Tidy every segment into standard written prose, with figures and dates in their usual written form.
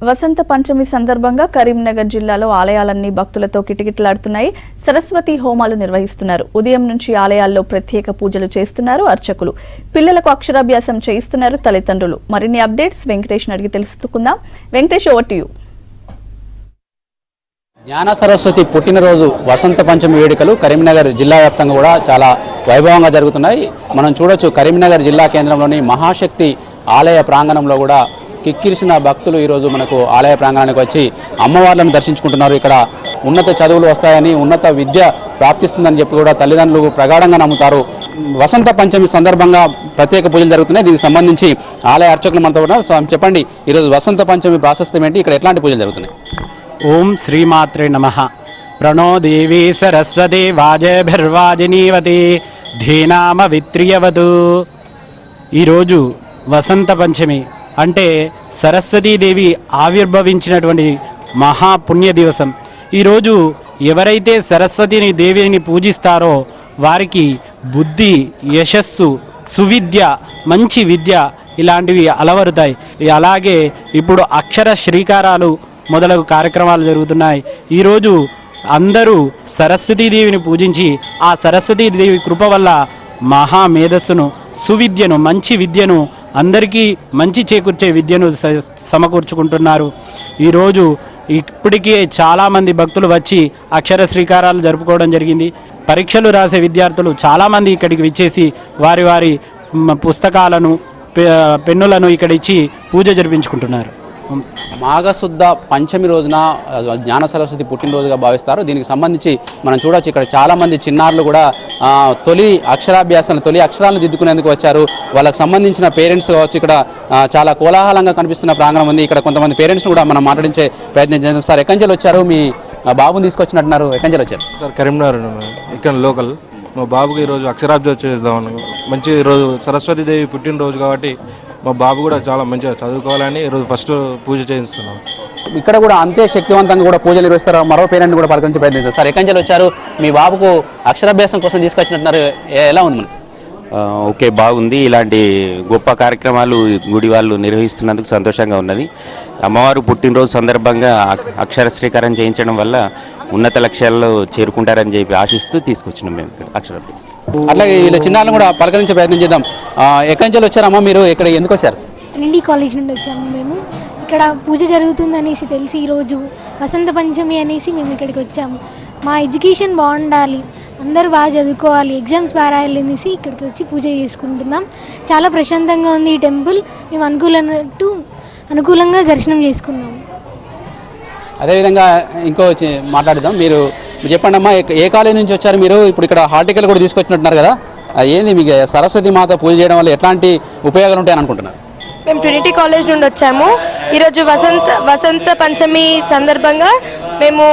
వసంత పంచమి సందర్భంగా కరీంనగర్ జిల్లాలో ఆలయాలన్నీ భక్తులతో కిటకిటలాడుతున్నాయి. సరస్వతి హోమాలు నిర్వహిస్తున్నారు. ఉదయం నుంచి ఆలయాల్లో ప్రత్యేక పూజలు చేస్తున్నారు అర్చకులు. పిల్లలకు అక్షరాభ్యాసం చేయిస్తున్నారు తల్లిదండ్రులు. మరిన్ని అప్డేట్స్ వెంకటేష్ అడిగి తెలుసుకుందాం. Venkatesh, over to you. జ్ఞాన సరస్వతి పుట్టినరోజు వసంత పంచమి వేడుకలు కరీంనగర్ జిల్లా వ్యాప్తంగా కూడా చాలా వైభవంగా జరుగుతున్నాయి. మనం చూడొచ్చు, కరీంనగర్ జిల్లా కేంద్రంలోని మహాశక్తి ఆలయ ప్రాంగణంలో కూడా కిక్కిరిసిన భక్తులు ఈరోజు మనకు ఆలయ ప్రాంగణానికి వచ్చి అమ్మవార్లను దర్శించుకుంటున్నారు. ఇక్కడ ఉన్నత చదువులు వస్తాయని, ఉన్నత విద్య ప్రాప్తిస్తుందని చెప్పి కూడా తల్లిదండ్రులు ప్రగాఢంగా నమ్ముతారు. వసంత పంచమి సందర్భంగా ప్రత్యేక పూజలు జరుగుతున్నాయి. దీనికి సంబంధించి ఆలయ అర్చకులు మనతో ఉన్నారు. సో చెప్పండి, ఈరోజు వసంత పంచమి ప్రాశస్త్యం ఏంటి, ఇక్కడ ఎట్లాంటి పూజలు జరుగుతున్నాయి? ఓం శ్రీమాత్రే నమః. ప్రణో దేవీ సరస్వతి వాజేభిర్వాజినీవతి ధీనామ విత్రియవతు. ఈరోజు వసంత పంచమి అంటే సరస్వతీదేవి ఆవిర్భవించినటువంటి మహాపుణ్య దివసం. ఈరోజు ఎవరైతే సరస్వతిని దేవిని పూజిస్తారో వారికి బుద్ధి, యశస్సు, సువిద్య, మంచి విద్య ఇలాంటివి అలవరుతాయి. అలాగే ఇప్పుడు అక్షర శ్రీకారాలు మొదలగు కార్యక్రమాలు జరుగుతున్నాయి. ఈరోజు అందరూ సరస్వతీదేవిని పూజించి ఆ సరస్వతీదేవి కృప వల్ల మహామేధస్సును, సువిద్యను, మంచి విద్యను, అందరికీ మంచి చేకూర్చే విద్యను సమకూర్చుకుంటున్నారు. ఈరోజు ఇప్పటికే చాలామంది భక్తులు వచ్చి అక్షర శ్రీకారాలు జరుపుకోవడం జరిగింది. పరీక్షలు రాసే విద్యార్థులు చాలామంది ఇక్కడికి విచ్చేసి వారి వారి పుస్తకాలను, పెన్నులను ఇక్కడ ఇచ్చి పూజ జరిపించుకుంటున్నారు. మాఘశుద్ధ పంచమి రోజున జ్ఞాన సరస్వతి పుట్టినరోజుగా భావిస్తారు. దీనికి సంబంధించి మనం చూడవచ్చు, ఇక్కడ చాలామంది చిన్నారులు కూడా తొలి అక్షరాలను దిద్దుకునేందుకు వచ్చారు. వాళ్ళకి సంబంధించిన పేరెంట్స్ కావచ్చు. ఇక్కడ చాలా కోలాహలంగా కనిపిస్తున్న ప్రాంగణం ఉంది. ఇక్కడ కొంతమంది పేరెంట్స్ని కూడా మనం మాట్లాడించే ప్రయత్నం చేద్దాం. సార్, ఎక్కడి నుంచి వచ్చారు? మీ బాబుని తీసుకొచ్చినట్టున్నారు. ఎక్కడి నుంచి వచ్చారు? సార్, కరీంనగర్, ఇక్కడ లోకల్. మా బాబుకి ఈరోజు అక్షరాభ్యాసం చేద్దామని, మంచి ఈరోజు సరస్వతీదేవి పుట్టినరోజు కాబట్టి మా బాబు కూడా చాలా మంచిగా చదువుకోవాలని ఈరోజు ఫస్ట్ పూజ చేయిస్తున్నాం. ఇక్కడ కూడా అంతే శక్తివంతంగా కూడా పూజలు నిర్వహిస్తారు. మరో పేరెంట్ కూడా పలకరించి ప్రయత్నిస్తారు. సార్, ఎక్కడి నుంచి వచ్చారు? మీ బాబుకు అక్షరాభ్యాసం కోసం తీసుకొచ్చినట్టున్నారు. ఎలా ఉంది? ఓకే, బాగుంది. ఇలాంటి గొప్ప కార్యక్రమాలు గుడి వాళ్ళు నిర్వహిస్తున్నందుకు సంతోషంగా ఉన్నది. అమ్మవారు పుట్టినరోజు సందర్భంగా అక్షర శ్రీకారం చేయించడం వల్ల ఉన్నత లక్ష్యాల్లో చేరుకుంటారని చెప్పి ఆశిస్తూ తీసుకొచ్చినాం మేము ఇక్కడ అక్షరాభ్యాసం. అట్లాగే వీళ్ళ చిన్నాలను కూడా పలకరించే ప్రయత్నం చేద్దాం. ఎక్కడి నుంచి వచ్చారమ్మా మీరు? ఇక్కడ ఎందుకు వచ్చారు? ఎన్ఎండి కాలేజ్ నుండి వచ్చాము మేము. ఇక్కడ పూజ జరుగుతుందనేసి తెలిసి ఈరోజు వసంత పంచమి అనేసి మేము ఇక్కడికి వచ్చాము. మా ఎడ్యుకేషన్ బాగుండాలి, అందరూ బాగా చదువుకోవాలి, ఎగ్జామ్స్ బాగా రాయాలి అనేసి ఇక్కడికి వచ్చి పూజ చేసుకుంటున్నాం. చాలా ప్రశాంతంగా ఉంది ఈ టెంపుల్. మేము అనుకూలంగా దర్శనం చేసుకున్నాము. అదేవిధంగా ఇంకో మాట్లాడదాం. మీరు చెప్పండి అమ్మా, ఏ కాలేజ్ నుంచి వచ్చారు మీరు? ఇప్పుడు ఇక్కడ హార్టికల్ కూడా తీసుకొచ్చినట్టున్నారు కదా, ఏంది మీకు సరస్వతి మాత పూజ చేయడం వల్ల ఎట్లాంటి ఉపయోగాలు ఉంటాయని అనుకుంటున్నారు? మేము ట్రినిటీ కాలేజ్ నుండి వచ్చాము. ఈరోజు వసంత పంచమి సందర్భంగా మేము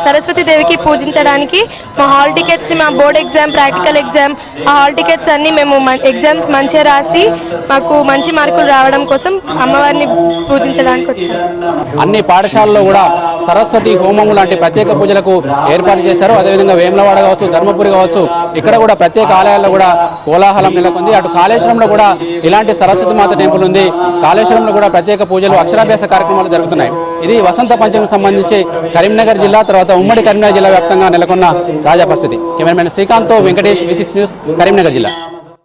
సరస్వతి దేవికి పూజించడానికి మా హాల్ టికెట్స్, మా బోర్డ్ ఎగ్జామ్, ప్రాక్టికల్ ఎగ్జామ్, ఆ హాల్ టికెట్స్ అన్నీ మేము ఎగ్జామ్స్ మంచిగా రాసి మాకు మంచి మార్కులు రావడం కోసం అమ్మవారిని పూజించడానికి వచ్చాము. అన్ని పాఠశాలల్లో కూడా సరస్వతి హోమం లాంటి ప్రత్యేక పూజలకు ఏర్పాటు చేశారు. అదేవిధంగా వేములవాడ కావచ్చు, ధర్మపురి కావచ్చు, ఇక్కడ కూడా ప్రత్యేక ఆలయాల్లో కూడా కోలాహలం నెలకొంది. అటు కాళేశ్వరంలో కూడా ఇలాంటి సరస్వతి మాత టెంపుల్ ఉంది. కాళేశ్వరంలో కూడా ప్రత్యేక పూజలు, అక్షరాభ్యాస కార్యక్రమాలు జరుగుతున్నాయి. ఇది వసంత పంచమికి సంబంధించి కరీంనగర్ జిల్లా తర్వాత ఉమ్మడి కరీంనగర్ జిల్లా వ్యాప్తంగా నెలకొన్న తాజా పరిస్థితి. కెమెరామెన్ శ్రీకాంత్తో వెంకటేష్, V6 న్యూస్, కరీంనగర్ జిల్లా.